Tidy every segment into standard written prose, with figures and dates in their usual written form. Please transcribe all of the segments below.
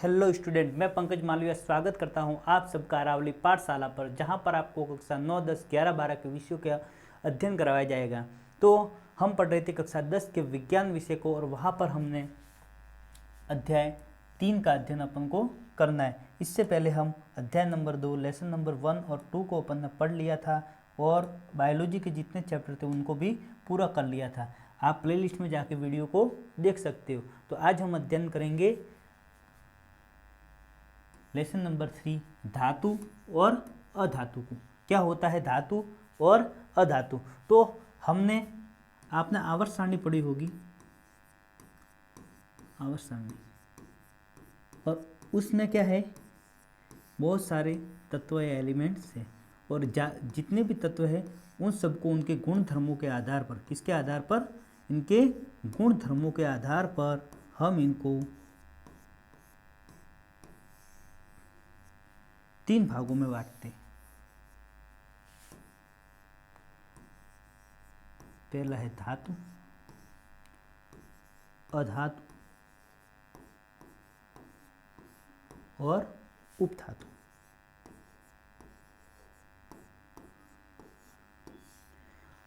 Hello student, मैं पंकज मालविया स्वागत करता हूं आप सबका अरावली पाठशाला पर, जहां पर आपको कक्षा 9, 10, 11, 12 के विषयों का अध्ययन करवाया जाएगा। तो हम पढ़ रहे थे कक्षा 10 के विज्ञान विषय को, और वहां पर हमने अध्याय 3 का अध्ययन अपन को करना है। इससे पहले हम अध्याय नंबर 2, लेसन नंबर 1 और 2 को अपन ने पढ़ लिया था, और बायोलॉजी के जितने चैप्टर थे उनको भी पूरा कर लिया था। आप प्लेलिस्ट में जाके वीडियो को देख सकते हो। तो आज हम अध्ययन करेंगे लेसन नंबर 3, धातु और अधातु को। क्या होता है धातु और अधातु? तो हमने आपने आवर्त सारणी पढ़ी होगी, आवर्त सारणी, और उसमें क्या है, बहुत सारे तत्व या एलिमेंट्स है, और जितने भी तत्व है उन सबको उनके गुण धर्मों के आधार पर, किसके आधार पर? इनके गुण धर्मों के आधार पर हम इनको 3 भागों में बांटते हैं। पहला है धातु, अधातु और उपधातु।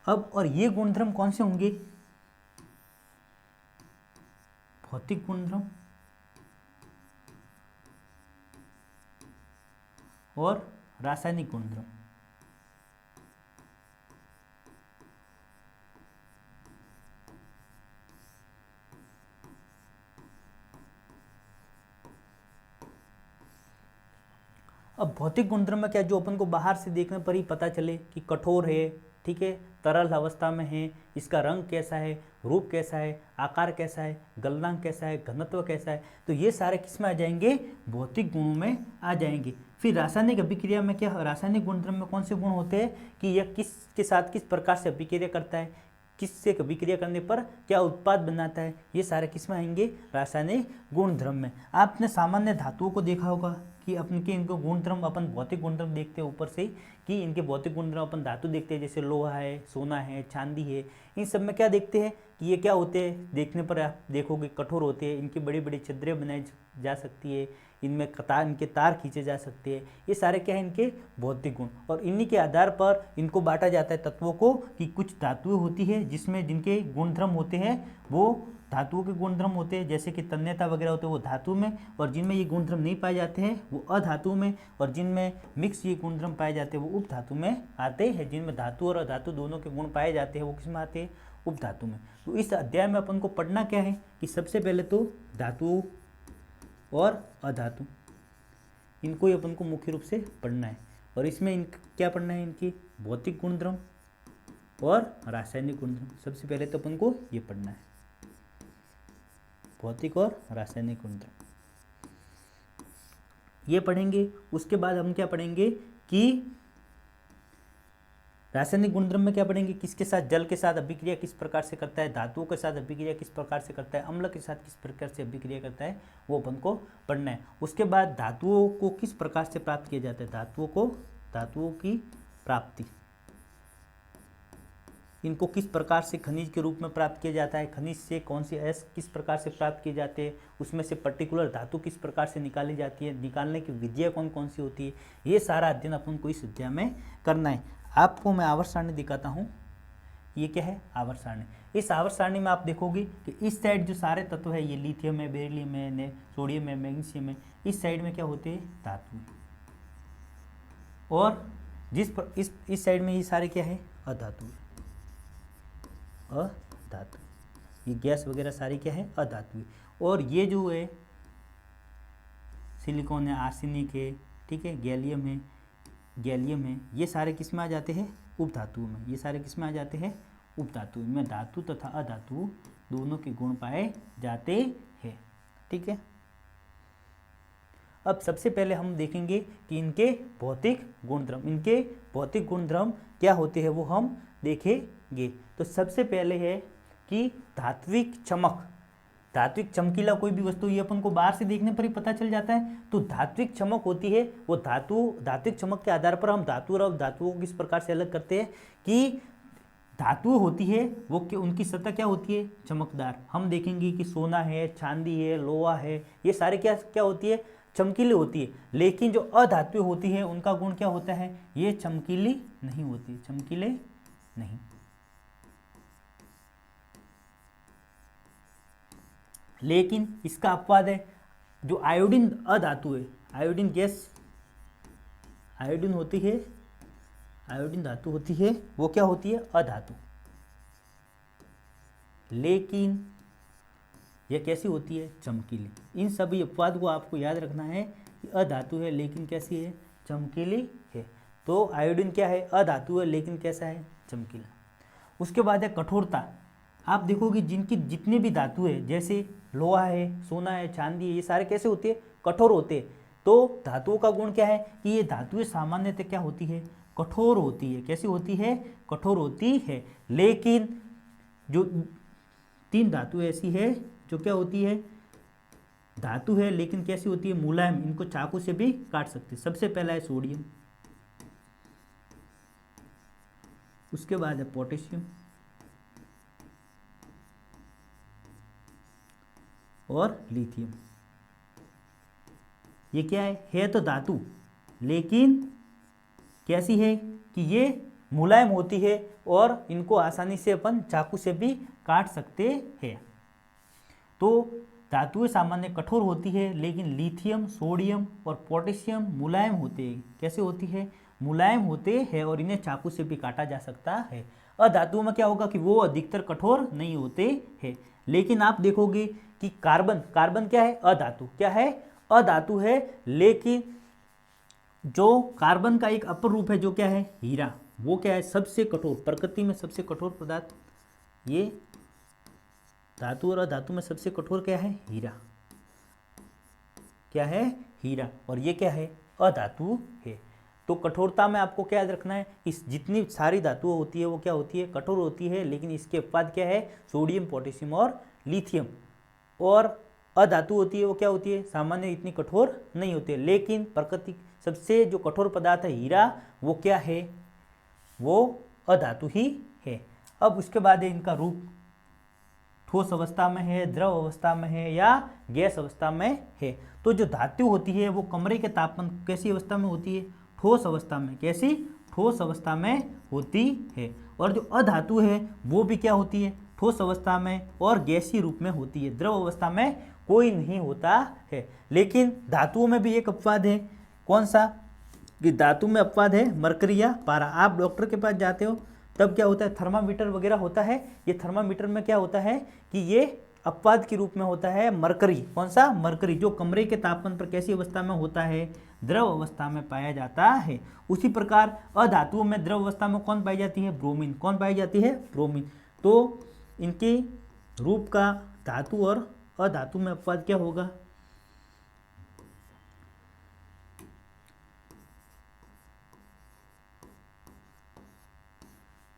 अब और ये गुणधर्म कौन से होंगे? भौतिक गुणधर्म और रासायनिक गुणधर्म। अब भौतिक गुणधर्म में क्या, जो अपन को बाहर से देखने पर ही पता चले कि कठोर है, ठीक है, तरल अवस्था में है, इसका रंग कैसा है, रूप कैसा है, आकार कैसा है, गलनांक कैसा है, घनत्व कैसा है, तो ये सारे किस में आ जाएंगे? भौतिक गुणों में आ जाएंगे। फिर रासायनिक अभिक्रिया में क्या, रासायनिक गुणधर्म में कौन से गुण होते हैं कि यह किसके साथ किस प्रकार से अभिक्रिया करता है, किससे अभिक्रिया करने पर क्या उत्पाद बनाता है, ये सारे किस में आएंगे? रासायनिक गुणधर्म में। आपने सामान्य धातुओं को देखा होगा कि अपन के इनको गुणधर्म, अपन भौतिक गुणधर्म देखते हैं ऊपर से कि इनके भौतिक गुणधर्म अपन धातु देखते हैं, जैसे लोहा है, सोना है, चांदी है, इन सब में क्या देखते हैं कि ये क्या होते हैं? देखने पर आप देखोगे कठोर होते हैं, इनकी बड़ी बड़ी छिद्रें बनाई जा सकती है, इनमें इनके तार खींचे जा सकते हैं। ये सारे क्या है? इनके भौतिक गुण, और इन्हीं के आधार पर इनको बांटा जाता है तत्वों को कि कुछ धातुएं होती है जिसमें जिनके गुणधर्म होते हैं वो धातुओं के गुणधर्म होते हैं, जैसे कि तन्यता वगैरह होते हैं वो धातु में, और जिनमें ये गुणधर्म नहीं पाए जाते हैं वो अधातु में, और जिनमें मिक्स ये गुणधर्म पाए जाते हैं वो उपधातु में आते हैं। जिनमें धातु और अधातु दोनों के गुण पाए जाते हैं वो किस में आते हैं? उपधातु में। तो इस अध्याय में अपन को पढ़ना क्या है कि सबसे पहले तो धातु और अधातु, इनको ही अपन को मुख्य रूप से पढ़ना है, और इसमें क्या पढ़ना है? इनकी भौतिक गुणधर्म और रासायनिक गुणधर्म। सबसे पहले तो अपन को ये पढ़ना है, भौतिक और रासायनिक गुणधर्म, ये पढ़ेंगे। उसके बाद हम क्या पढ़ेंगे कि रासायनिक गुणधर्म में क्या पढ़ेंगे, किसके साथ, जल के साथ अभिक्रिया किस प्रकार से करता है, धातुओं के साथ अभिक्रिया किस प्रकार से करता है, अम्ल के साथ किस प्रकार से अभिक्रिया करता है, वो अपन को पढ़ना है। उसके बाद धातुओं को किस प्रकार से प्राप्त किया जाता है, धातुओं की प्राप्ति, इनको किस प्रकार से खनिज के रूप में प्राप्त किया जाता है, खनिज से कौन सी अयस्क किस प्रकार से प्राप्त किए जाते हैं, उसमें से पर्टिकुलर धातु किस प्रकार से निकाली जाती है, निकालने की विधियाँ कौन कौन सी होती है, ये सारा अध्ययन अपन को इस अध्याय में करना है। आपको मैं आवर्त सारणी दिखाता हूँ। ये क्या है? आवर्त सारणी। इस आवर्त सारणी में आप देखोगे कि इस साइड जो सारे तत्व है, ये लिथियम है, बेरिलियम है, सोडियम है, मैग्नीशियम है, इस साइड में क्या होते हैं? धातु। और इस साइड में ये सारे क्या है? अधातु। अधातु, ये गैस वगैरह सारी क्या है? अधातु। और ये जो है सिलिकॉन है, आर्सेनिक है, ठीक है, गैलियम है, ये सारे किस में आ जाते हैं? उपधातुओं में। ये सारे किस में आ जाते हैं? उपधातु में। धातु तथा अधातु दोनों के गुण पाए जाते हैं, ठीक है। अब सबसे पहले हम देखेंगे कि इनके भौतिक गुणधर्म क्या होते हैं, वो हम देखेंगे। तो सबसे पहले है कि धात्विक चमक, धात्विक चमकीला कोई भी वस्तु, ये अपन को बाहर से देखने पर ही पता चल जाता है। तो धात्विक चमक होती है वो धात्विक चमक के आधार पर हम धातु और अधातुओं को किस प्रकार से अलग करते हैं कि धातु होती है वो उनकी सतह क्या होती है, चमकदार। हम देखेंगे कि सोना है, चांदी है, लोहा है, ये सारे क्या क्या होती है, चमकीली होती है। लेकिन जो अधातु होती है उनका गुण क्या होता है, ये चमकीली नहीं होती, चमकीले नहीं। लेकिन इसका अपवाद है, जो आयोडीन अधातु है, आयोडीन गैस, आयोडीन होती है, आयोडीन धातु होती है, वो क्या होती है, अधातु। लेकिन यह कैसी होती है, चमकीली। इन सभी अपवाद को आपको याद रखना है कि अधातु है लेकिन कैसी है, चमकीली है। तो आयोडीन क्या है, अधातु है लेकिन कैसा है, चमकीला। उसके बाद है कठोरता। आप देखोगे जिनकी जितनी भी धातु है, जैसे लोहा है, सोना है, चांदी है, ये सारे कैसे होते हैं, कठोर होते हैं। तो धातुओं का गुण क्या है कि ये धातुएं सामान्यतः क्या होती है, कठोर होती है। कैसी होती है, कठोर होती है। लेकिन जो 3 धातु ऐसी है जो क्या होती है, धातु है लेकिन कैसी होती है, मुलायम, इनको चाकू से भी काट सकते हैं। सबसे पहला है सोडियम, उसके बाद है पोटेशियम और लिथियम। ये क्या है तो धातु, लेकिन कैसी है कि ये मुलायम होती है और इनको आसानी से अपन चाकू से भी काट सकते हैं। तो धातुएं सामान्य कठोर होती है, लेकिन लिथियम, सोडियम और पोटेशियम मुलायम होते हैं। कैसे होती है, मुलायम होते हैं और इन्हें चाकू से भी काटा जा सकता है। अधातुओं में क्या होगा कि वो अधिकतर कठोर नहीं होते हैं। लेकिन आप देखोगे कि कार्बन, कार्बन क्या है, अधातु, क्या है, अधातु है। लेकिन जो कार्बन का एक अपर रूप है जो क्या है, हीरा, वो क्या है, सबसे कठोर, प्रकृति में सबसे कठोर पदार्थ। ये धातु और अधातु में सबसे कठोर क्या है, हीरा, क्या है, हीरा। और ये क्या है, अधातु है। तो कठोरता में आपको क्या याद रखना है, इस जितनी सारी धातुएं होती है वो क्या होती है, कठोर होती है। लेकिन इसके अपवाद क्या है, सोडियम, पोटेशियम और लिथियम। और अधातु होती है वो क्या होती है, सामान्य इतनी कठोर नहीं होती है। लेकिन प्रकृति सबसे जो कठोर पदार्थ है हीरा, वो क्या है, वो अधातु ही है। अब उसके बाद है इनका रूप, ठोस अवस्था में है, द्रव अवस्था में है या गैस अवस्था में है। तो जो धातु होती है वो कमरे के तापमान कैसी अवस्था में होती है, ठोस अवस्था में। कैसी, ठोस अवस्था में होती है। और जो अधातु है वो भी क्या होती है, ठोस अवस्था में और गैसीय रूप में होती है। द्रव अवस्था में कोई नहीं होता है। लेकिन धातुओं में भी एक अपवाद है, कौन सा, कि धातु में अपवाद है मरकरी या पारा। आप डॉक्टर के पास जाते हो तब क्या होता है, थर्मामीटर वगैरह होता है। ये थर्मामीटर में क्या होता है कि ये अपवाद के रूप में होता है मरकरी। कौन सा, मरकरी, जो कमरे के तापमान पर कैसी अवस्था में होता है, द्रव अवस्था में पाया जाता है। उसी प्रकार अधातुओं में द्रव अवस्था में कौन पाई जाती है, ब्रोमीन। कौन पाई जाती है, ब्रोमीन। तो इनके रूप का धातु और अधातु में अपवाद क्या होगा,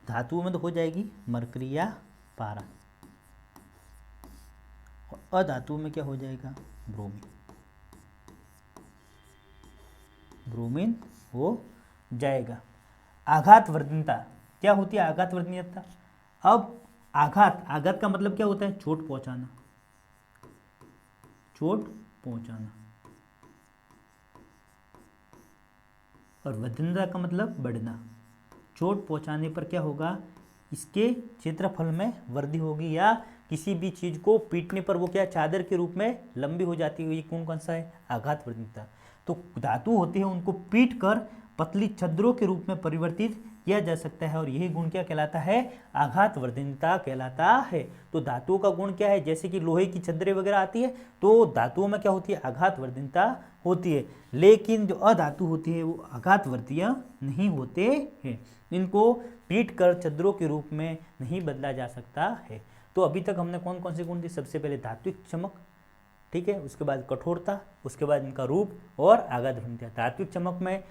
धातुओं में तो हो जाएगी मरकरी या पारा, और अधातुओं में क्या हो जाएगा, ब्रोमीन, ब्रोमीन हो जाएगा। आघात वर्धनता क्या होती है, आघात वर्धनीयता। अब आघात, आघात का मतलब क्या होता है, चोट पहुंचाना, चोट पहुंचाना। और वर्धनता का मतलब बढ़ना। चोट पहुंचाने पर क्या होगा, इसके क्षेत्रफल में वृद्धि होगी, या किसी भी चीज को पीटने पर वो क्या, चादर के रूप में लंबी हो जाती है। ये कौन सा है, आघात वर्धनीयता। तो धातु होते हैं उनको पीट कर पतली छद्रों के रूप में परिवर्तित किया जा सकता है, और यही गुण क्या कहलाता है, आघात वर्धनीयता कहलाता है। तो धातुओं का गुण क्या है, जैसे कि लोहे की छद्रें वगैरह आती है तो धातुओं में क्या होती है, आघात वर्धनीयता होती है। लेकिन जो अधातु होती है वो आघात वर्धनीय नहीं होते हैं, इनको पीट कर छद्रों के रूप में नहीं बदला जा सकता है। तो अभी तक हमने कौन कौन से गुण दिए, सबसे पहले धात्विक चमक, ठीक है, उसके बाद कठोरता, उसके बाद इनका रूप और आघात वर्धनीयता। धात्विक चमक में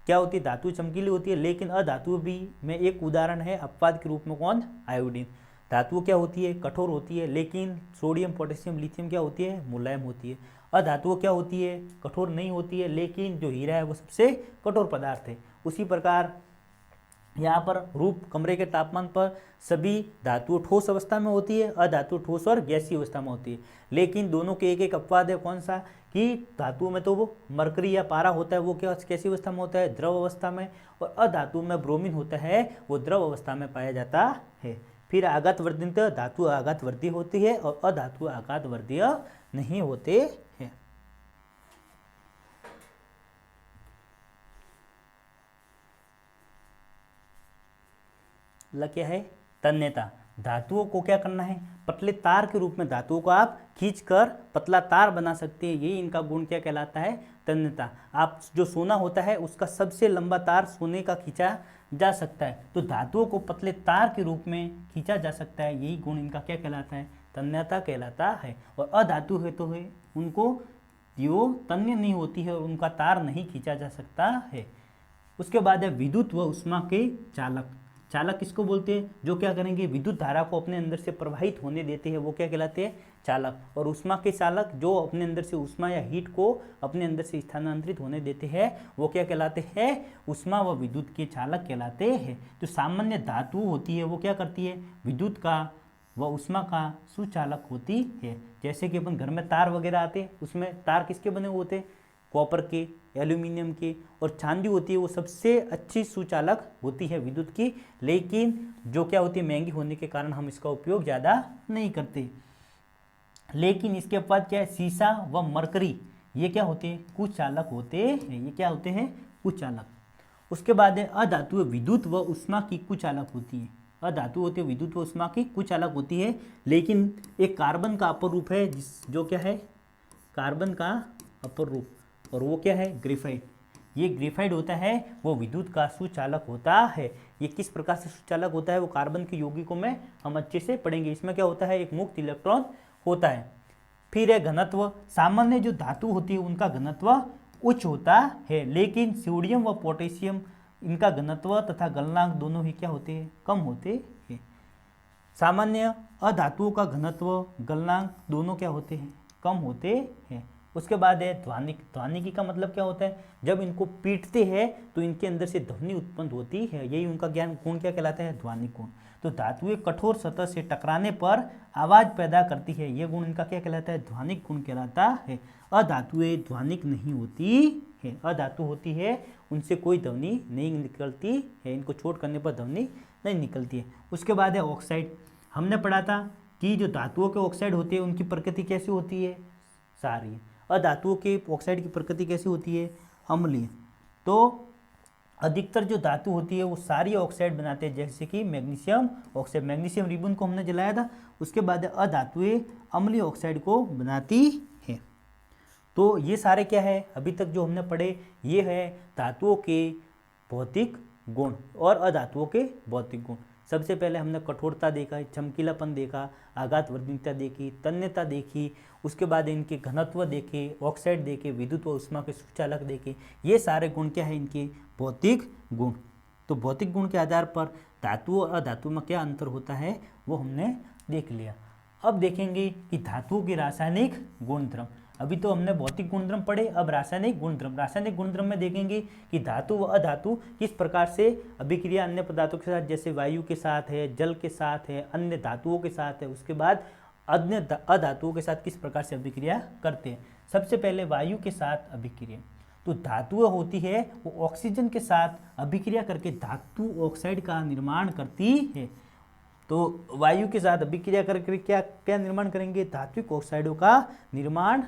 क्या होती है, धातु चमकीली होती है। लेकिन अधातु भी में एक उदाहरण है अपवाद के रूप में, कौन, आयोडीन। धातु क्या होती है, कठोर होती है। लेकिन सोडियम, पोटेशियम, लिथियम क्या होती है, मुलायम होती है। अधातु क्या होती है, कठोर नहीं होती है। लेकिन जो हीरा है वो सबसे कठोर पदार्थ है। उसी प्रकार यहाँ पर रूप कमरे के तापमान पर सभी धातु ठोस अवस्था में होती है, अधातु ठोस और गैसीय अवस्था में होती है। लेकिन दोनों के एक एक अपवाद है, कौन सा, कि धातु में तो वो मरकरी या पारा होता है, वो क्या कैसी अवस्था में होता है, द्रव अवस्था में, और अधातु में ब्रोमीन होता है, वो द्रव अवस्था में पाया जाता है। फिर आघात वर्धित धातु आघात वर्धी होती है और अधातु आघात वर्धीय नहीं होते हैं। क्या है, तन्यता। धातुओं को क्या करना है, पतले तार के रूप में धातुओं को आप खींचकर पतला तार बना सकते हैं, यही इनका गुण क्या कहलाता है, तन्यता। आप जो सोना होता है उसका सबसे लंबा तार सोने का खींचा जा सकता है, तो धातुओं को पतले तार के रूप में खींचा जा सकता है, यही गुण इनका क्या कहलाता है, तन्यता कहलाता है। और अधातु है तो है उनको जो तन्य नहीं होती है और उनका तार नहीं खींचा जा सकता है। उसके बाद है विद्युत व उष्मा के चालक। चालक किसको बोलते हैं, जो क्या करेंगे, विद्युत धारा को अपने अंदर से प्रवाहित होने देते हैं, वो क्या कहलाते हैं, चालक। और उष्मा के चालक, जो अपने अंदर से उष्मा या हीट को अपने अंदर से स्थानांतरित होने देते हैं, वो क्या कहलाते हैं, उष्मा व विद्युत के चालक कहलाते हैं। तो सामान्य धातु होती है वो क्या करती है, विद्युत का व उष्मा का सुचालक होती है। जैसे कि अपन घर में तार वगैरह आते हैं, उसमें तार किसके बने हुए होते हैं, कॉपर के, एल्यूमिनियम के, और चांदी होती है वो सबसे अच्छी सुचालक होती है विद्युत की, लेकिन जो क्या होती है, महंगी होने के कारण हम इसका उपयोग ज़्यादा नहीं करते। लेकिन इसके बाद क्या है, सीसा व मरकरी, ये क्या होते हैं, कुचालक होते हैं, ये क्या होते हैं, कुचालक। उसके बाद है अधातु विद्युत व उष्मा की कुचालक होती है। अधातु होती है विद्युत व उष्मा की कुचालक होती है, लेकिन एक कार्बन का अपर रूप है जो क्या है, कार्बन का अपर रूप, और वो क्या है, ग्रेफाइट। ये ग्रेफाइट होता है वो विद्युत का सुचालक होता है। ये किस प्रकार से सुचालक होता है, वो कार्बन के यौगिकों में हम अच्छे से पढ़ेंगे। इसमें क्या होता है, एक मुक्त इलेक्ट्रॉन होता है। फिर है घनत्व। सामान्य जो धातु होती है उनका घनत्व उच्च होता है, लेकिन सोडियम व पोटेशियम इनका घनत्व तथा गलनांक दोनों ही क्या होते हैं, कम होते हैं। सामान्य अधातुओं का घनत्व गलनांक दोनों क्या होते हैं, कम होते हैं। उसके बाद है ध्वनिक। ध्वनिकी का मतलब क्या होता है, जब इनको पीटते हैं तो इनके अंदर से ध्वनि उत्पन्न होती है, यही उनका ज्ञान गुण क्या कहलाता है, ध्वनिक गुण। तो धातुएं कठोर सतह से टकराने पर आवाज पैदा करती है, यह गुण इनका क्या कहलाता है, ध्वनिक गुण कहलाता है। अधातुएं ध्वनिक नहीं होती है, अधातु होती है उनसे कोई ध्वनि नहीं निकलती है, इनको चोट करने पर ध्वनि नहीं निकलती है। उसके बाद है ऑक्साइड। हमने पढ़ा था कि जो धातुओं के ऑक्साइड होते हैं उनकी प्रकृति कैसी होती है, क्षारीय। अधातुओं के ऑक्साइड की प्रकृति कैसी होती है, अम्लीय। तो अधिकतर जो धातु होती है वो सारी ऑक्साइड बनाते हैं, जैसे कि मैग्नीशियम ऑक्साइड, मैग्नीशियम रिबन को हमने जलाया था। उसके बाद अधातुएं अम्लीय ऑक्साइड को बनाती है। तो ये सारे क्या है, अभी तक जो हमने पढ़े ये है धातुओं के भौतिक गुण और अधातुओं के भौतिक गुण। सबसे पहले हमने कठोरता देखा, चमकीलापन देखा, आघात वर्धनीयता देखी, तन्यता देखी, उसके बाद इनके घनत्व देखे, ऑक्साइड देखे, विद्युत व उष्मा के सुचालक देखे। ये सारे गुण क्या है, इनके भौतिक गुण। तो भौतिक गुण के आधार पर धातु और अधातु में क्या अंतर होता है वो हमने देख लिया। अब देखेंगे कि धातुओं के रासायनिक गुणधर्म। अभी तो हमने भौतिक गुणधर्म पढ़े, अब रासायनिक गुणधर्म। रासायनिक गुणधर्म में देखेंगे कि धातु व अधातु किस प्रकार से अभिक्रिया अन्य पदार्थों के साथ, जैसे वायु के साथ है, जल के साथ है, अन्य धातुओं के साथ है, उसके बाद अन्य अधातुओं के साथ किस प्रकार से अभिक्रिया करते हैं। सबसे पहले वायु के साथ अभिक्रिया। तो धातुएं होती है वो ऑक्सीजन के साथ अभिक्रिया करके धातु ऑक्साइड का निर्माण करती है। तो वायु के साथ अभिक्रिया करके क्या क्या निर्माण करेंगे, धात्विक ऑक्साइडों का निर्माण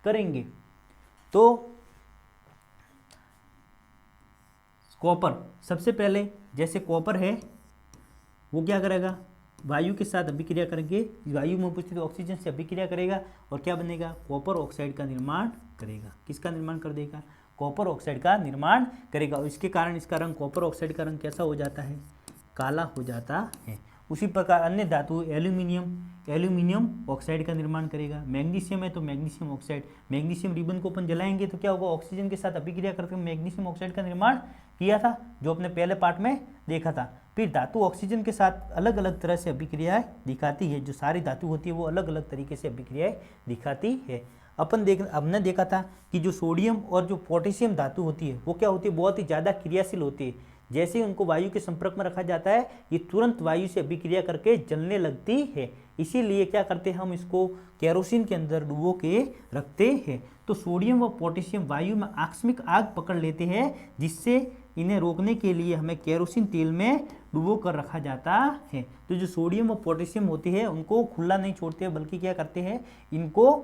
करेंगे। तो कॉपर, सबसे पहले जैसे कॉपर है वो क्या करेगा, वायु के साथ अभिक्रिया करके वायु में उपस्थित ऑक्सीजन से अभिक्रिया करेगा और क्या बनेगा, कॉपर ऑक्साइड का निर्माण करेगा। किसका निर्माण कर देगा, कॉपर ऑक्साइड का निर्माण करेगा। और इसके कारण इसका रंग, कॉपर ऑक्साइड का रंग कैसा हो जाता है, काला हो जाता है। उसी प्रकार अन्य धातु एल्यूमिनियम ऑक्साइड का निर्माण करेगा। मैग्नीशियम है तो मैग्नीशियम ऑक्साइड, मैग्नीशियम रिबन को अपन जलाएंगे तो क्या होगा, ऑक्सीजन के साथ अभिक्रिया करके मैग्नीशियम ऑक्साइड का निर्माण किया था, जो अपने पहले पार्ट में देखा था। फिर धातु ऑक्सीजन के साथ अलग अलग तरह से अभिक्रियाएं दिखाती है। जो सारी धातु होती है वो अलग अलग तरीके से अभिक्रियाएं दिखाती है। हमने देखा था कि जो सोडियम और जो पोटेशियम धातु होती है वो क्या होती है, बहुत ही ज़्यादा क्रियाशील होती है। जैसे ही उनको वायु के संपर्क में रखा जाता है ये तुरंत वायु से अभिक्रिया करके जलने लगती है। इसीलिए क्या करते हैं, हम इसको केरोसिन के अंदर डुबो के रखते हैं। तो सोडियम व पोटेशियम वायु में आकस्मिक आग पकड़ लेते हैं, जिससे इन्हें रोकने के लिए हमें केरोसिन तेल में डुबो कर रखा जाता है। तो जो सोडियम व पोटेशियम होती है उनको खुला नहीं छोड़ते, बल्कि क्या करते हैं, इनको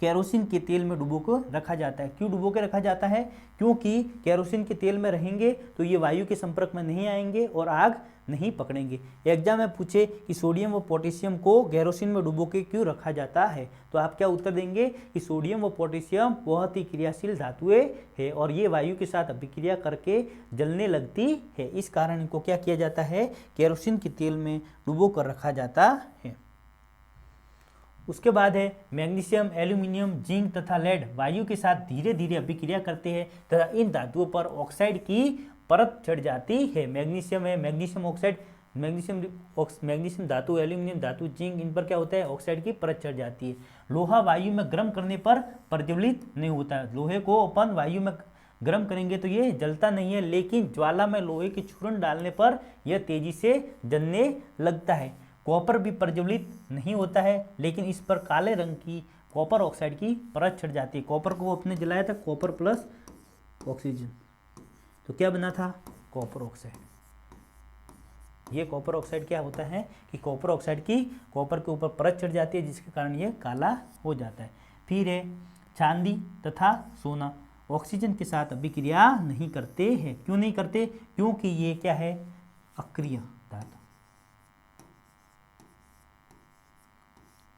केरोसिन के तेल में डुबो कर रखा जाता है। क्यों डुबो के रखा जाता है? क्योंकि केरोसिन के तेल में रहेंगे तो ये वायु के संपर्क में नहीं आएंगे और आग नहीं पकड़ेंगे। एग्जाम में पूछे कि सोडियम व पोटेशियम को केरोसिन में डुबो के क्यों रखा जाता है, तो आप क्या उत्तर देंगे कि सोडियम व पोटेशियम बहुत ही क्रियाशील धातुएं है और ये वायु के साथ अभिक्रिया करके जलने लगती है। इस कारण इनको क्या किया जाता है, केरोसिन के तेल में डुबो कर रखा जाता है। उसके बाद है मैग्नीशियम, एल्यूमिनियम, जिंक तथा लेड वायु के साथ धीरे धीरे अभिक्रिया करते हैं तथा इन धातुओं पर ऑक्साइड की परत चढ़ जाती है। मैग्नीशियम है, मैग्नीशियम ऑक्साइड, मैग्नीशियम धातु, एल्यूमिनियम धातु, जिंक, इन पर क्या होता है, ऑक्साइड की परत चढ़ जाती है। लोहा वायु में गर्म करने पर प्रज्वलित नहीं होता। लोहे को अपन वायु में गर्म करेंगे तो ये जलता नहीं है, लेकिन ज्वाला में लोहे के चूर्ण डालने पर यह तेजी से जलने लगता है। कॉपर भी प्रज्वलित नहीं होता है, लेकिन इस पर काले रंग की कॉपर ऑक्साइड की परत चढ़ जाती है। कॉपर को अपने जलाया था, कॉपर प्लस ऑक्सीजन, तो क्या बना था, कॉपर ऑक्साइड। ये कॉपर ऑक्साइड क्या होता है कि कॉपर ऑक्साइड की कॉपर के ऊपर परत चढ़ जाती है, जिसके कारण ये काला हो जाता है। फिर है चांदी तथा सोना ऑक्सीजन के साथ अभिक्रिया नहीं करते हैं। क्यों नहीं करते? क्योंकि ये क्या है, अक्रिय धातु,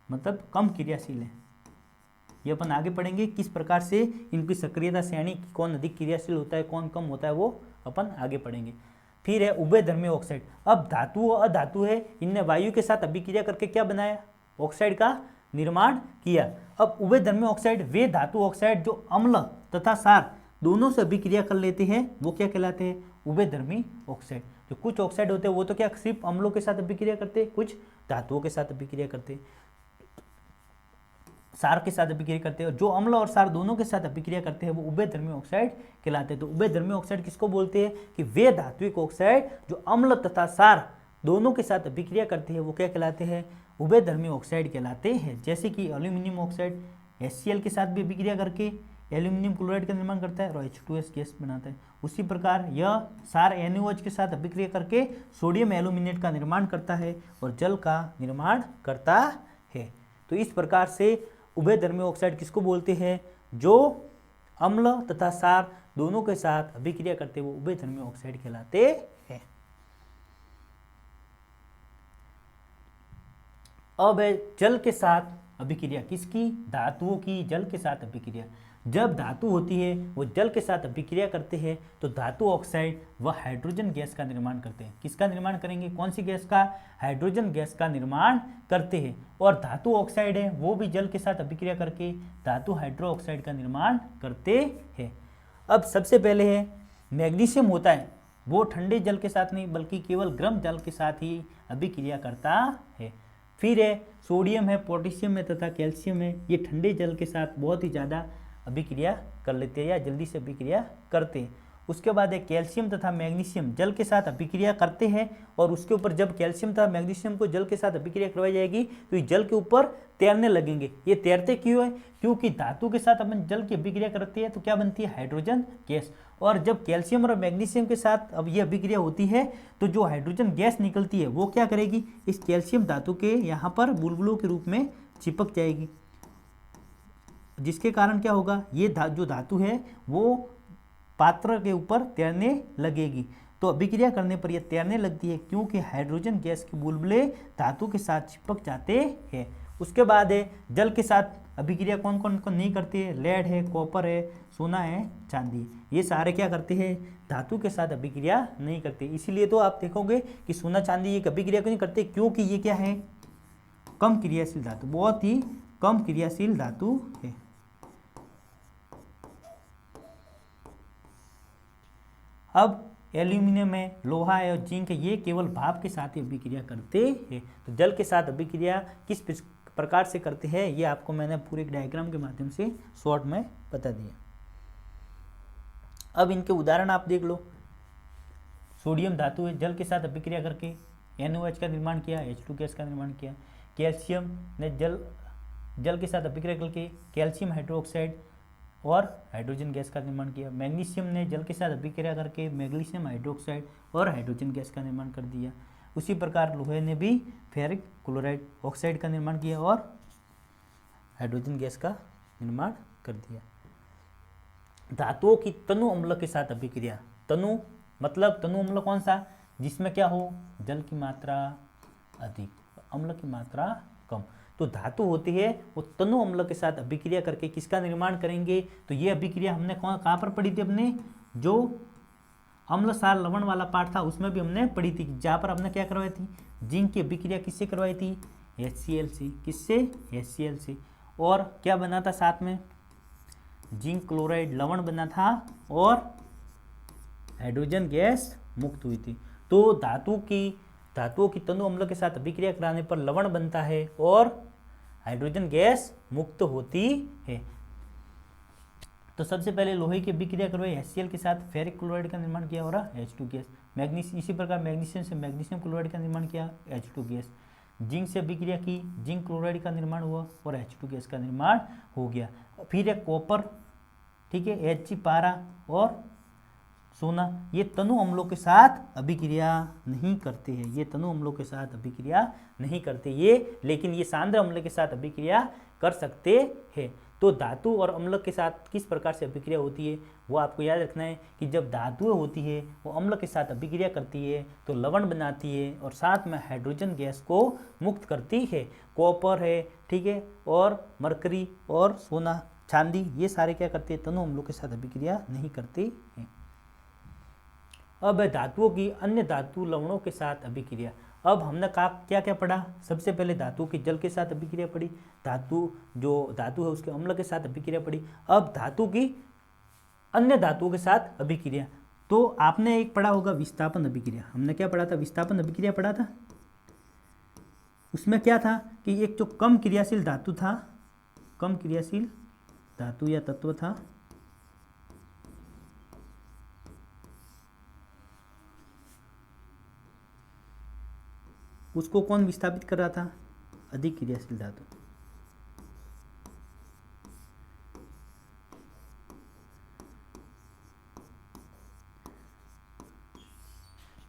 मतलब कम क्रियाशील है। ये अपन आगे पढ़ेंगे किस प्रकार से इनकी सक्रियता श्रेणी, कौन अधिक क्रियाशील होता है, कौन कम होता है, वो अपन आगे पढ़ेंगे। फिर है उभयधर्मी ऑक्साइड। अब धातु और अधातु है, इनने वायु के साथ अभिक्रिया करके क्या बनाया, ऑक्साइड का निर्माण किया। अब उभयधर्मी ऑक्साइड वे धातु ऑक्साइड जो अम्ल तथा सार दोनों से अभिक्रिया कर लेते हैं, वो क्या कहलाते हैं, उभयधर्मी ऑक्साइड। जो कुछ ऑक्साइड होते हैं वो तो क्या सिर्फ अम्लों के साथ अभिक्रिया करते हैं, कुछ धातुओं के साथ अभिक्रिया करते हैं, सार के साथ अभिक्रिया करते हैं, और जो अम्ल और सार दोनों के साथ अभिक्रिया करते हैं वो उभयधर्मी ऑक्साइड कहलाते हैं। तो उभयधर्मी ऑक्साइड किसको बोलते हैं कि वे धात्विक ऑक्साइड जो अम्ल तथा सार दोनों के साथ अभिक्रिया करते हैं वो क्या कहलाते हैं, उभयधर्मी ऑक्साइड कहलाते हैं। जैसे कि एल्यूमिनियम ऑक्साइड HCl के साथ भी अभिक्रिया करके एल्यूमिनियम क्लोराइड का निर्माण करता है और H2S गैस बनाता है। उसी प्रकार यह सार NaOH के साथ अभिक्रिया करके सोडियम एल्यूमिनेट का निर्माण करता है और जल का निर्माण करता है। तो इस प्रकार से उभयधर्मी ऑक्साइड किसको बोलते हैं, जो अम्ल तथा सार दोनों के साथ अभिक्रिया करते हैं वो उभयधर्मी ऑक्साइड कहलाते हैं। अब है जल के साथ अभिक्रिया, किसकी, धातुओं की जल के साथ अभिक्रिया। जब धातु होती है वो जल के साथ अभिक्रिया करते हैं तो धातु ऑक्साइड व हाइड्रोजन गैस का निर्माण करते हैं। किसका निर्माण करेंगे, कौन सी गैस का, हाइड्रोजन गैस का निर्माण करते हैं। और धातु ऑक्साइड है वो भी जल के साथ अभिक्रिया करके धातु हाइड्रो ऑक्साइड का निर्माण करते हैं। अब सबसे पहले है मैग्नीशियम होता है, वो ठंडे जल के साथ नहीं बल्कि केवल गर्म जल के साथ ही अभिक्रिया करता है। फिर है सोडियम है, पोटेशियम है तथा कैल्शियम है, ये ठंडे जल के साथ बहुत ही ज़्यादा अभिक्रिया कर लेते हैं या जल्दी से अभिक्रिया करते हैं। उसके बाद है कैल्शियम तथा मैग्नीशियम जल के साथ अभिक्रिया करते हैं और उसके ऊपर जब कैल्शियम तथा मैग्नीशियम को जल के साथ अभिक्रिया करवाई जाएगी तो ये जल के ऊपर तैरने लगेंगे। ये तैरते क्यों है, क्योंकि धातु के साथ अपन जल की अभिक्रिया करते हैं तो क्या बनती है, हाइड्रोजन गैस। और जब कैल्शियम और मैग्नीशियम के साथ अब ये अभिक्रिया होती है तो जो हाइड्रोजन गैस निकलती है वो क्या करेगी, इस कैल्शियम धातु के यहाँ पर बुलबुलों के रूप में चिपक जाएगी, जिसके कारण क्या होगा, ये जो धातु है वो पात्र के ऊपर तैरने लगेगी। तो अभिक्रिया करने पर यह तैरने लगती है क्योंकि हाइड्रोजन गैस के बुलबुले धातु के साथ चिपक जाते हैं। उसके बाद है जल के साथ अभिक्रिया कौन कौन को नहीं करते हैं, लेड है, कॉपर है, सोना है, चांदी, ये सारे क्या करते हैं, धातु के साथ अभिक्रिया नहीं करते। इसीलिए तो आप देखोगे कि सोना चांदी ये अभिक्रिया क्यों नहीं करते, क्योंकि ये क्या है, कम क्रियाशील धातु, बहुत ही कम क्रियाशील धातु है। अब एल्यूमिनियम है, लोहा है और जिंक है, ये केवल भाप के साथ ही अभिक्रिया करते हैं। तो जल के साथ अभिक्रिया किस प्रकार से करते हैं ये आपको मैंने पूरे डायग्राम के माध्यम से शॉर्ट में बता दिया। अब इनके उदाहरण आप देख लो। सोडियम धातु है, जल के साथ अभिक्रिया करके NOH का निर्माण किया, H2 गैस का निर्माण किया। कैल्शियम ने जल के साथ अभिक्रिया करके कैल्शियम हाइड्रोक्साइड और हाइड्रोजन गैस का निर्माण किया। मैग्नीशियम ने जल के साथ अभिक्रिया करके मैग्नीशियम हाइड्रोक्साइड और हाइड्रोजन गैस का निर्माण कर दिया। उसी प्रकार लोहे ने भी फेरिक क्लोराइड ऑक्साइड का निर्माण किया और हाइड्रोजन गैस का निर्माण कर दिया। धातुओं की तनु अम्ल के साथ अभिक्रिया, तनु मतलब तनु अम्ल कौन सा, जिसमें क्या हो, जल की मात्रा अधिक, अम्ल की मात्रा कम। तो धातु होती है वो तनु अम्ल के साथ अभिक्रिया करके किसका निर्माण करेंगे, तो ये अभिक्रिया हमने कहाँ पर पढ़ी थी, अपने जो अम्ल सार लवण वाला पार्ट था उसमें भी हमने पढ़ी थी, जहाँ पर हमने क्या करवाई थी, जिंक की अभिक्रिया किससे करवाई थी, HCl से। किससे, HCl से। और क्या बना था साथ में, जिंक क्लोराइड लवण बना था और हाइड्रोजन गैस मुक्त हुई थी। तो धातुओं की तनु अम्ल के साथ अभिक्रिया कराने पर लवण बनता है और हाइड्रोजन गैस मुक्त होती है। तो सबसे पहले लोहे की अभिक्रिया करवाई HCl के साथ, फेरिक क्लोराइड का निर्माण किया और H2 गैस। मैग्नीशियम, इसी प्रकार मैग्नीशियम से मैग्नीशियम क्लोराइड का निर्माण किया, H2 गैस। जिंक से अभिक्रिया की, जिंक क्लोराइड का निर्माण हुआ और H2 गैस का निर्माण हो गया। फिर एक कॉपर, ठीक है, Hg पारा और सोना, ये तनु अम्लों के साथ अभिक्रिया नहीं करते हैं, ये तनु अम्लों के साथ अभिक्रिया नहीं करते ये, लेकिन ये सांद्र अम्ल के साथ अभिक्रिया कर सकते हैं। तो धातु और अम्ल के साथ किस प्रकार से अभिक्रिया होती है वो आपको याद रखना है कि जब धातुएं होती है वो अम्ल के साथ अभिक्रिया करती है तो लवण बनाती है और साथ में हाइड्रोजन गैस को मुक्त करती है। कॉपर है, ठीक है, और मरकरी और सोना, चांदी, ये सारे क्या करते हैं, तनु अम्लों के साथ अभिक्रिया नहीं करते हैं। अब है धातुओं की अन्य धातु लवणों के साथ अभिक्रिया। अब हमने क्या क्या पढ़ा, सबसे पहले धातु की जल के साथ अभिक्रिया पढ़ी, जो धातु है उसके अम्ल के साथ अभिक्रिया पढ़ी। अब धातु की अन्य धातुओं के साथ अभिक्रिया, तो आपने एक पढ़ा होगा विस्थापन अभिक्रिया। हमने क्या पढ़ा था, विस्थापन अभिक्रिया पढ़ा था। उसमें क्या था कि एक जो कम क्रियाशील धातु था, कम क्रियाशील धातु या तत्व था, उसको कौन विस्थापित कर रहा था, अधिक क्रियाशील धातु।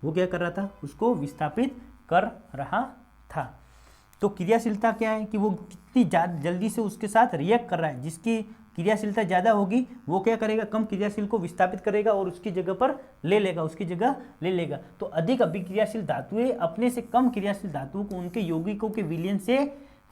वो क्या कर रहा था, उसको विस्थापित कर रहा था। तो क्रियाशीलता क्या है कि वो कितनी जल्दी से उसके साथ रिएक्ट कर रहा है। जिसकी क्रियाशीलता ज़्यादा होगी वो क्या करेगा, कम क्रियाशील को विस्थापित करेगा और उसकी जगह पर ले लेगा, तो अधिक अभिक्रियाशील धातुएं अपने से कम क्रियाशील धातुओं को उनके यौगिकों के विलयन से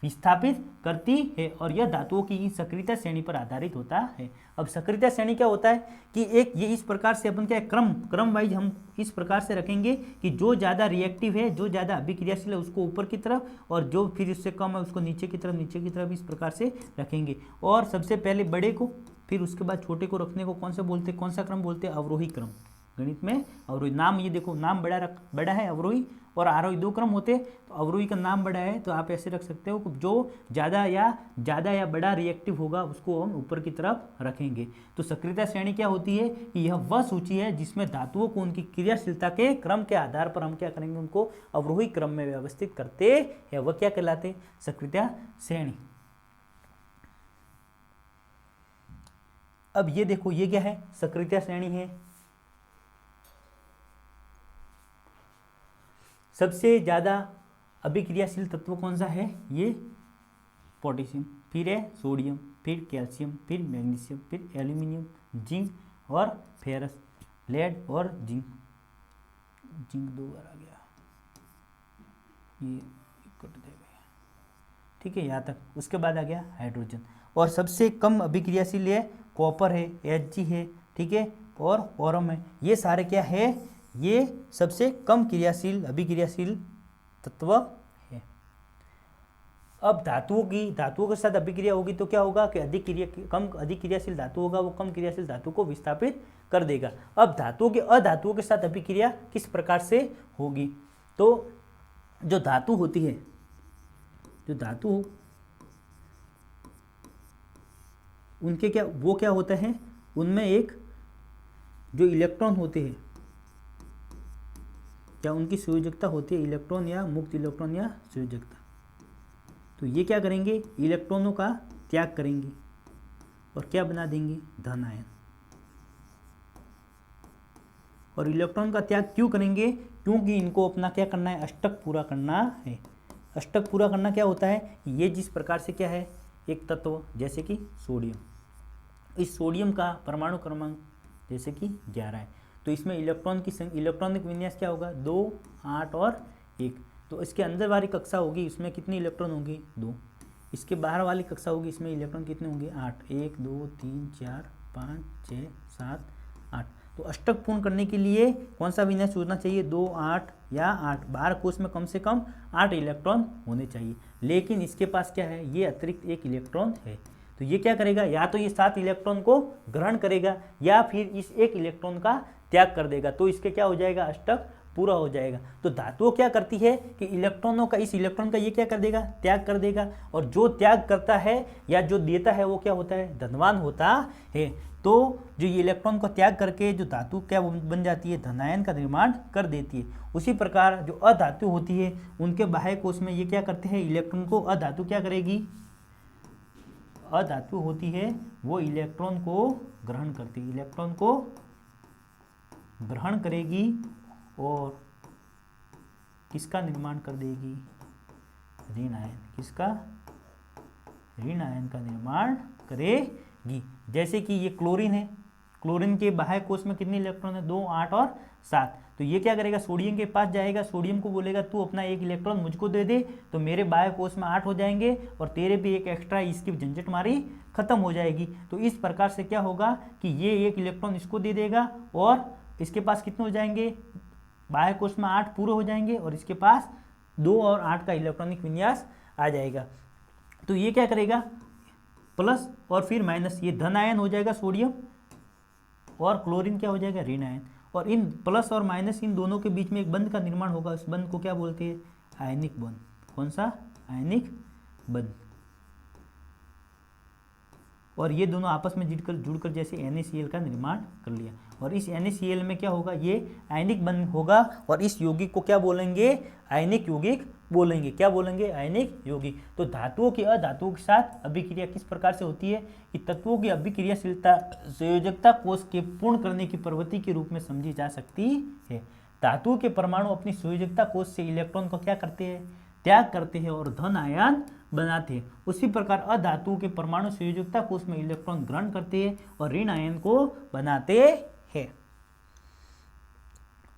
विस्थापित करती है और यह धातुओं की सक्रियता श्रेणी पर आधारित होता है। अब सक्रियता श्रेणी क्या होता है कि एक ये इस प्रकार से अपन क्या क्रम वाइज हम इस प्रकार से रखेंगे कि जो ज़्यादा रिएक्टिव है, जो ज़्यादा अभिक्रियाशील है उसको ऊपर की तरफ और जो फिर इससे कम है उसको नीचे की तरफ इस प्रकार से रखेंगे। और सबसे पहले बड़े को, फिर उसके बाद छोटे को रखने को कौन सा क्रम बोलते हैं, अवरोही क्रम। गणित में अवरोही नाम, ये देखो नाम बड़ा है अवरोही और आरोही, दो क्रम होते। तो अवरोही का नाम बड़ा है तो आप ऐसे रख सकते हो, जो ज़्यादा या बड़ा रिएक्टिव होगा उसको हम ऊपर की तरफ रखेंगे। तो सक्रियता श्रेणी क्या होती है कि यह वह सूची है जिसमें धातुओं को उनकी क्रियाशीलता के क्रम के आधार पर हम क्या करेंगे, उनको अवरोही क्रम में व्यवस्थित करते हैं। वह क्या कहलाते, सक्रियता श्रेणी। अब ये देखो, ये क्या है, सक्रियता श्रेणी है। सबसे ज़्यादा अभिक्रियाशील तत्व कौन सा है, ये पोटेशियम, फिर है सोडियम, फिर कैल्शियम, फिर मैग्नीशियम, फिर एल्यूमिनियम, जिंक और फेरस, लेड और जिंक दो बार आ गया, ये कट जाएगा, ठीक है यहाँ तक। उसके बाद आ गया हाइड्रोजन और सबसे कम अभिक्रियाशील है कॉपर है, Hg है, ठीक है, और ओरम है। ये सारे क्या है, ये सबसे कम अभिक्रियाशील तत्व है। अब धातुओं के साथ अभिक्रिया होगी तो क्या होगा कि अधिक क्रियाशील धातु होगा, वो कम क्रियाशील धातु को विस्थापित कर देगा। अब अधातुओं के साथ अभिक्रिया किस प्रकार से होगी, तो जो धातु होती है, उनके क्या होता है, उनमें एक जो इलेक्ट्रॉन होते हैं या उनकी संयोजकता होती है इलेक्ट्रॉन या मुक्त इलेक्ट्रॉन या संयोजकता। तो ये क्या करेंगे, इलेक्ट्रॉनों का त्याग करेंगे और क्या बना देंगे, धन आयन। और इलेक्ट्रॉन का त्याग क्यों करेंगे, क्योंकि इनको अपना क्या करना है, अष्टक पूरा करना है। अष्टक पूरा करना क्या होता है, ये जिस प्रकार से क्या है, एक तत्व जैसे कि सोडियम, इस सोडियम का परमाणु क्रमांक जैसे कि 11 है, तो इसमें इलेक्ट्रॉनिक विन्यास क्या होगा, 2, 8 और 1। तो इसके अंदर वाली कक्षा होगी, इसमें कितने इलेक्ट्रॉन होंगे, 2। इसके बाहर वाली कक्षा होगी, इसमें इलेक्ट्रॉन कितने होंगे, 8। 1 2 3 4 5 6 7 8। तो अष्टक पूर्ण करने के लिए कौन सा विन्यास सोचना चाहिए, 2, 8 या 8। बाहर कोश में कम से कम 8 इलेक्ट्रॉन होने चाहिए, लेकिन इसके पास क्या है, ये अतिरिक्त 1 इलेक्ट्रॉन है। तो ये क्या करेगा, या तो ये 7 इलेक्ट्रॉन को ग्रहण करेगा या फिर इस 1 इलेक्ट्रॉन का त्याग कर देगा, तो इसके क्या हो जाएगा, अष्टक पूरा हो जाएगा। तो धातुओं क्या करती है कि इलेक्ट्रॉनों का, इस इलेक्ट्रॉन का ये क्या कर देगा, त्याग कर देगा, और जो त्याग करता है या जो देता है वो क्या होता है, धनवान होता है। तो जो ये इलेक्ट्रॉन को त्याग करके जो धातु क्या बन जाती है, धनायन का निर्माण कर देती है। उसी प्रकार जो अधातु होती है उनके बाह्य कोश में ये क्या करते हैं, इलेक्ट्रॉन को अधातु क्या करेगी, अधातु होती है वो इलेक्ट्रॉन को ग्रहण करती है, इलेक्ट्रॉन को ग्रहण करेगी और किसका निर्माण कर देगी, ऋण आयन। किसका, ऋण आयन का निर्माण करेगी। जैसे कि ये क्लोरीन है, क्लोरीन के बाह्य कोश में कितने इलेक्ट्रॉन है, 2, 8 और 7। तो ये क्या करेगा, सोडियम के पास जाएगा, सोडियम को बोलेगा तू अपना 1 इलेक्ट्रॉन मुझको दे दे, तो मेरे बाह्य कोश में 8 हो जाएंगे और तेरे भी एक एक्स्ट्रा, इसकी झंझट मारी खत्म हो जाएगी। तो इस प्रकार से क्या होगा कि ये 1 इलेक्ट्रॉन इसको दे देगा और इसके पास कितने हो जाएंगे, बाह्य कोश में 8 पूरे हो जाएंगे और इसके पास 2 और 8 का इलेक्ट्रॉनिक विन्यास आ जाएगा। तो ये क्या करेगा, प्लस और फिर माइनस, ये धन आयन हो जाएगा सोडियम और क्लोरीन क्या हो जाएगा, ऋण आयन। और इन प्लस और माइनस इन दोनों के बीच में एक बंध का निर्माण होगा, उस बंध को क्या बोलते हैं, आयनिक बंध। कौन सा, आयनिक बंध। और ये दोनों आपस में जुड़कर जैसे NaCl का निर्माण कर लिया, और इस NaCl में क्या होगा, ये आयनिक बंध होगा और इस यौगिक को क्या बोलेंगे, आयनिक यौगिक बोलेंगे। क्या बोलेंगे, आयनिक यौगिक। तो धातुओं की अधातुओं के साथ अभिक्रिया किस प्रकार से होती है कि तत्वों की अभिक्रियाशीलता संयोजकता कोश के पूर्ण करने की प्रवृत्ति के रूप में समझी जा सकती है। धातुओं के परमाणु अपनी संयोजकता कोश से इलेक्ट्रॉन को क्या करते हैं, त्याग करते हैं और धन आयन बनाते हैं। उसी प्रकार अधातुओं के परमाणु संयोजकता कोश में इलेक्ट्रॉन ग्रहण करते हैं और ऋण आयन को बनाते हैं।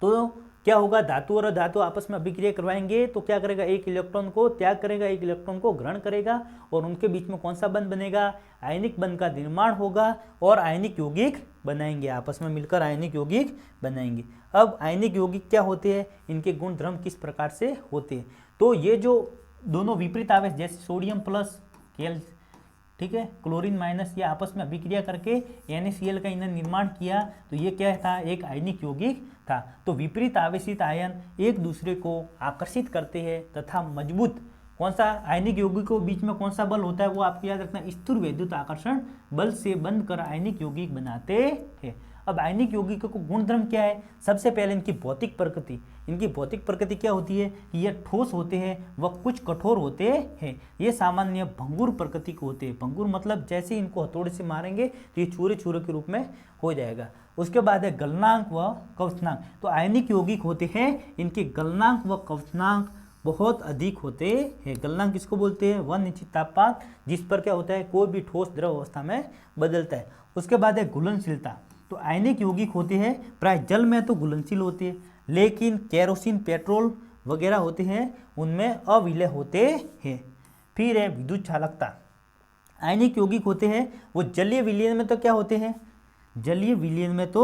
तो क्या होगा, धातु और अधातु आपस में अभिक्रिया करवाएंगे तो क्या करेगा, 1 इलेक्ट्रॉन को त्याग करेगा, 1 इलेक्ट्रॉन को ग्रहण करेगा और उनके बीच में कौन सा बंध बनेगा, आयनिक बंध का निर्माण होगा और आयनिक यौगिक बनाएंगे, आपस में मिलकर आयनिक यौगिक बनाएंगे। अब आयनिक यौगिक क्या होते हैं, इनके गुण धर्म किस प्रकार से होते हैं। तो ये जो दोनों विपरीत आवेश जैसे सोडियम प्लस केल, ठीक है, क्लोरीन माइनस, ये आपस में अभिक्रिया करके NaCl का इन्हें निर्माण किया, तो ये क्या था, एक आयनिक यौगिक था। तो विपरीत आवेशित आयन एक दूसरे को आकर्षित करते हैं तथा मजबूत, कौन सा, आयनिक यौगिकों के बीच में कौन सा बल होता है वो आपको याद रखना, स्थिर वैद्युत आकर्षण बल से बंध कर आयनिक यौगिक बनाते हैं। अब आयनिक यौगिकों को गुणधर्म क्या है, सबसे पहले इनकी भौतिक प्रकृति। इनकी भौतिक प्रकृति क्या होती है कि ये ठोस होते हैं व कुछ कठोर होते हैं। ये सामान्य भंगुर प्रकृति के होते हैं। भंगुर मतलब जैसे इनको हथौड़े से मारेंगे तो ये चूरे चूरे के रूप में हो जाएगा। उसके बाद है गलनांक व कवचनांक। तो आयनिक यौगिक होते हैं, इनके गलनांक व कवचनांक बहुत अधिक होते हैं। गलनांक किसको बोलते हैं, वह निश्चित तापमान जिस पर क्या होता है, कोई भी ठोस द्रव अवस्था में बदलता है। उसके बाद है घुलनशीलता। तो आयनिक यौगिक होते हैं प्राय जल में तो घुलनशील होते हैं, लेकिन केरोसिन, पेट्रोल वगैरह होते हैं उनमें अविलय होते हैं। फिर है विद्युत चालकता। आयनिक यौगिक होते हैं वो जलीय विलयन में तो क्या होते हैं, जलीय विलयन में तो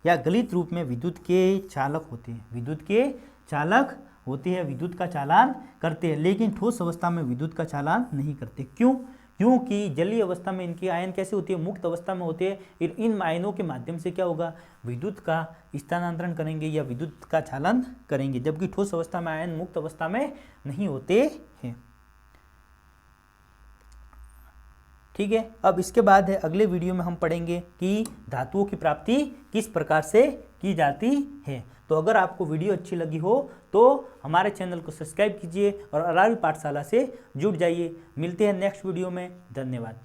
या गलित रूप में विद्युत के चालक होते हैं, विद्युत के चालक होते हैं, विद्युत का चालन करते हैं, लेकिन ठोस अवस्था में विद्युत का चालन नहीं करते। क्यों, क्योंकि जलीय अवस्था में इनकी आयन कैसे होती है, मुक्त अवस्था में होते हैं। इन आयनों के माध्यम से क्या होगा, विद्युत का स्थानांतरण करेंगे या विद्युत का चालन करेंगे, जबकि ठोस अवस्था में आयन मुक्त अवस्था में नहीं होते हैं। ठीक है। अब इसके बाद है अगले वीडियो में हम पढ़ेंगे कि धातुओं की प्राप्ति किस प्रकार से की जाती है। तो अगर आपको वीडियो अच्छी लगी हो तो हमारे चैनल को सब्सक्राइब कीजिए और अरावी पाठशाला से जुड़ जाइए। मिलते हैं नेक्स्ट वीडियो में। धन्यवाद।